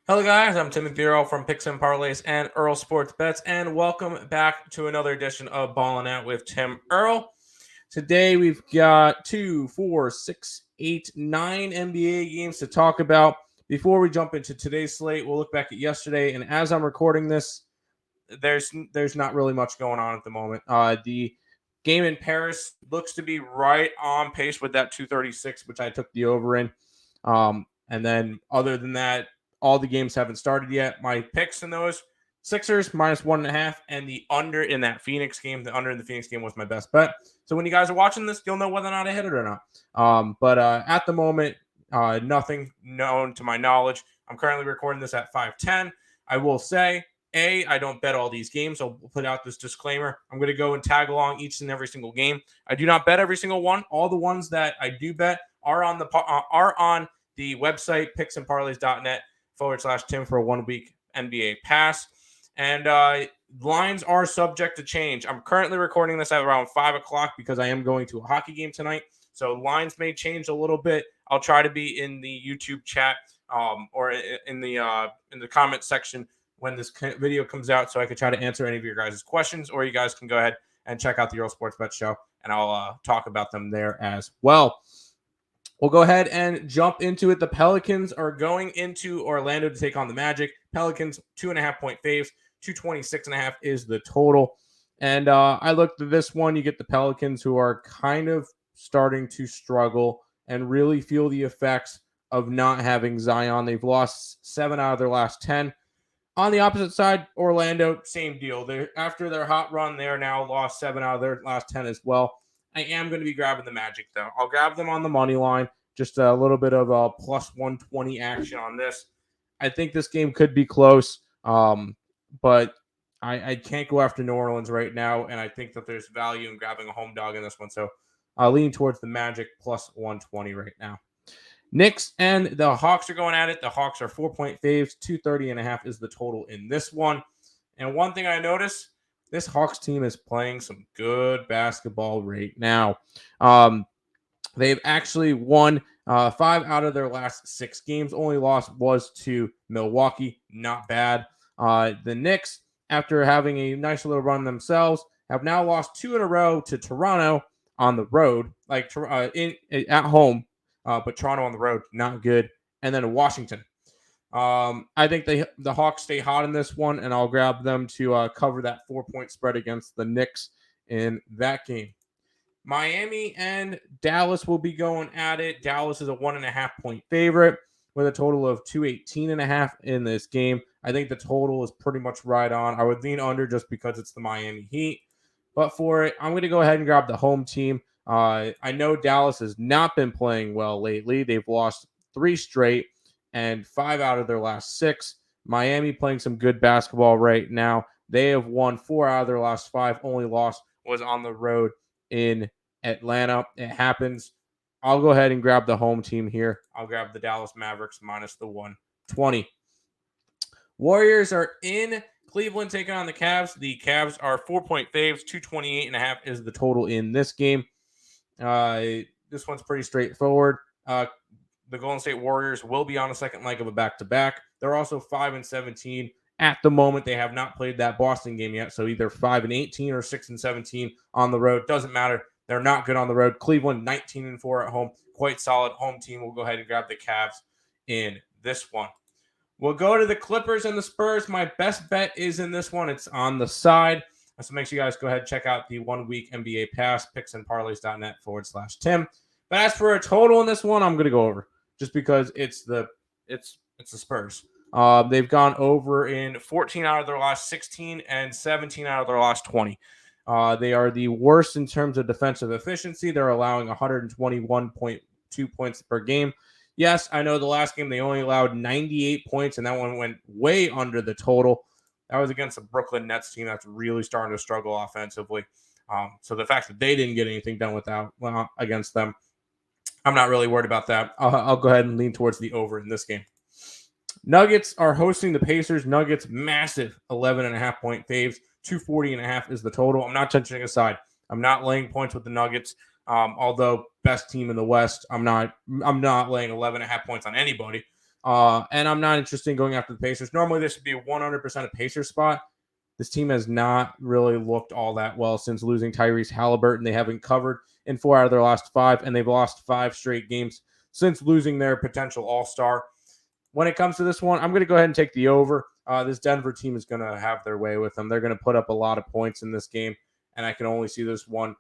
Hello, guys. I'm Timothy Earle from Picks Parlays and Earle Sports Bets, and welcome back to another edition of Ballin with Tim Earle. Today we've got 2, 4, 6, 8, 9 NBA games to talk about. Before we jump into today's slate, we'll look back at yesterday. And as I'm recording this, there's not really much going on at the moment. The game in Paris looks to be right on pace with that 236, which I took the over in. And then other than that, all the games haven't started yet. My picks in those: Sixers -1.5, and the under in that Phoenix game. The under in the Phoenix game was my best bet. So when you guys are watching this, you'll know whether or not I hit it or not. But at the moment, nothing known to my knowledge. I'm currently recording this at 5:10. I will say, I don't bet all these games. I'll put out this disclaimer. I'm going to go and tag along each and every single game. I do not bet every single one. All the ones that I do bet are on the website, picksandparlays.net/Tim for a 1-week NBA pass. And lines are subject to change. I'm currently recording this at around 5 o'clock because I am going to a hockey game tonight. So lines may change a little bit. I'll try to be in the YouTube chat or in the comment section when this video comes out, so I could try to answer any of your guys' questions, or you guys can go ahead and check out the Earle Sports Bet Show, and I'll talk about them there as well. We'll go ahead and jump into it. The Pelicans are going into Orlando to take on the Magic. Pelicans 2.5-point faves. 226.5 is the total. And I looked at this one. You get the Pelicans, who are kind of starting to struggle and really feel the effects of not having Zion. They've lost 7 out of their last 10. On the opposite side, Orlando, same deal. After their hot run, they're now lost 7 out of their last 10 as well. I am going to be grabbing the Magic, though. I'll grab them on the money line. Just a little bit of a plus 120 action on this. I think this game could be close, but I can't go after New Orleans right now, and I think that there's value in grabbing a home dog in this one. So I'll lean towards the Magic plus 120 right now. Knicks and the Hawks are going at it. The Hawks are 4-point faves. 230.5 is the total in this one. And one thing I noticed, this Hawks team is playing some good basketball right now. They've actually won 5 out of their last 6 games. Only loss was to Milwaukee. Not bad. The Knicks, after having a nice little run themselves, have now lost 2 in a row to Toronto on the road, at home. But Toronto on the road, not good. And then Washington. I think the Hawks stay hot in this one, and I'll grab them to cover that 4-point spread against the Knicks in that game. Miami and Dallas will be going at it. Dallas is a 1.5-point favorite with a total of 218.5 in this game. I think the total is pretty much right on. I would lean under just because it's the Miami Heat. But for it, I'm going to go ahead and grab the home team. I know Dallas has not been playing well lately. They've lost 3 straight and 5 out of their last 6. Miami playing some good basketball right now. They have won 4 out of their last 5. Only loss was on the road in Atlanta. It happens. I'll go ahead and grab the home team here. I'll grab the Dallas Mavericks minus the 120. Warriors are in Cleveland taking on the Cavs. The Cavs are 4-point faves. 228.5 is the total in this game. This one's pretty straightforward. The Golden State Warriors will be on a second leg of a back-to-back. They're also 5-17 at the moment. They have not played that Boston game yet, so either 5-18 or 6-17 on the road. Doesn't matter. They're not good on the road. Cleveland 19-4 at home. Quite solid home team. We'll go ahead and grab the Cavs in this one. We'll go to the Clippers and the Spurs. My best bet is in this one. It's on the side. So make sure you guys go ahead and check out the 1-week NBA pass, picksandparlays.net/Tim. But as for a total in this one, I'm going to go over just because it's the Spurs. They've gone over in 14 out of their last 16 and 17 out of their last 20. They are the worst in terms of defensive efficiency. They're allowing 121.2 points per game. Yes, I know the last game they only allowed 98 points, and that one went way under the total. That was against the Brooklyn Nets team that's really starting to struggle offensively. So the fact that they didn't get anything done against them, I'm not really worried about that. I'll go ahead and lean towards the over in this game. Nuggets are hosting the Pacers. Nuggets, massive 11.5-point faves. 240.5 is the total. I'm not touching a side. I'm not laying points with the Nuggets. Although best team in the West, I'm not laying 11.5 points on anybody. And I'm not interested in going after the Pacers. Normally, this would be a 100% a Pacers spot. This team has not really looked all that well since losing Tyrese Halliburton. They haven't covered in 4 out of their last 5, and they've lost 5 straight games since losing their potential all-star. When it comes to this one, I'm going to go ahead and take the over. This Denver team is going to have their way with them. They're going to put up a lot of points in this game, and I can only see this one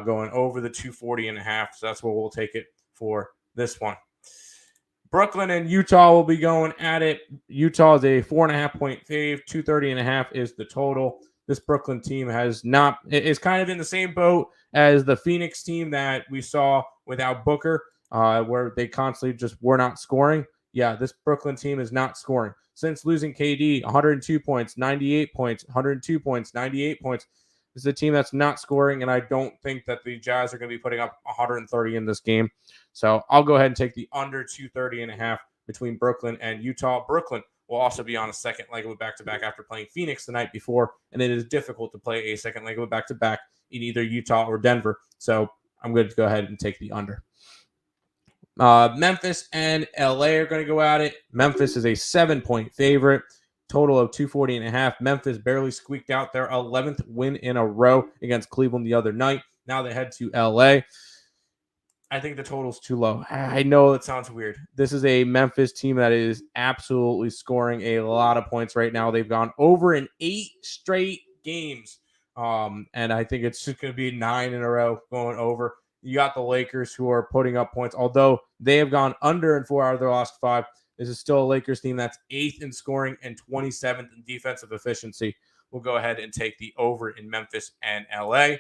going over the 240.5. So that's where we'll take it for this one. Brooklyn and Utah will be going at it. Utah is a 4.5-point fave. 230.5 is the total. This Brooklyn team is kind of in the same boat as the Phoenix team that we saw without Booker, where they constantly just were not scoring. Yeah, this Brooklyn team is not scoring. Since losing KD, 102 points, 98 points, 102 points, 98 points. This is a team that's not scoring, and I don't think that the Jazz are going to be putting up 130 in this game. So I'll go ahead and take the under 230.5 between Brooklyn and Utah. Brooklyn will also be on a second leg of a back-to-back after playing Phoenix the night before, and it is difficult to play a second leg of a back-to-back in either Utah or Denver. So I'm going to go ahead and take the under. Memphis and LA are going to go at it. Memphis is a 7-point favorite. Total of 240.5. Memphis barely squeaked out their 11th win in a row against Cleveland the other night. Now they head to LA. I think the total's too low. I know it sounds weird. This is a Memphis team that is absolutely scoring a lot of points right now. They've gone over in 8 straight games. And I think it's just going to be 9 in a row going over. You got the Lakers who are putting up points. Although they have gone under in 4 out of their last 5, this is still a Lakers team that's 8th in scoring and 27th in defensive efficiency. We'll go ahead and take the over in Memphis and LA.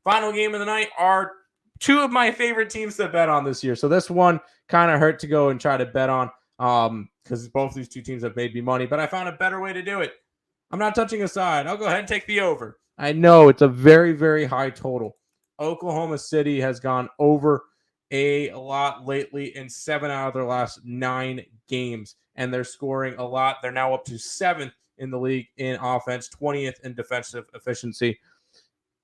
Final game of the night are 2 of my favorite teams to bet on this year. So this one kind of hurt to go and try to bet on because both these 2 teams have made me money. But I found a better way to do it. I'm not touching a side. I'll go ahead and take the over. I know it's a very, very high total. Oklahoma City has gone over a lot lately in 7 out of their last 9 games, and they're scoring a lot. They're now up to 7th in the league in offense, 20th in defensive efficiency,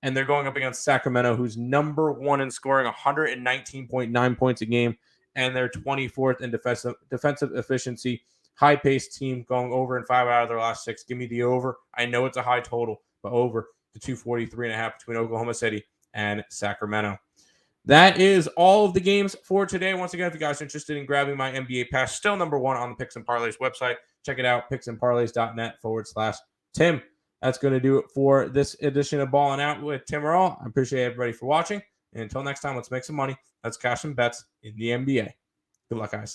and they're going up against Sacramento, who's number 1 in scoring, 119.9 points a game, and they're 24th in defensive efficiency. High-paced team going over in 5 out of their last 6. Give me the over. I know it's a high total, but over to 243.5 between Oklahoma City and Sacramento. That is all of the games for today. Once again, if you guys are interested in grabbing my NBA pass, still number 1 on the Picks and Parlays website. Check it out, picksandparlays.net/Tim. That's going to do it for this edition of Ballin' Out with Tim Earle. I appreciate everybody for watching. And until next time, let's make some money. Let's cash some bets in the NBA. Good luck, guys.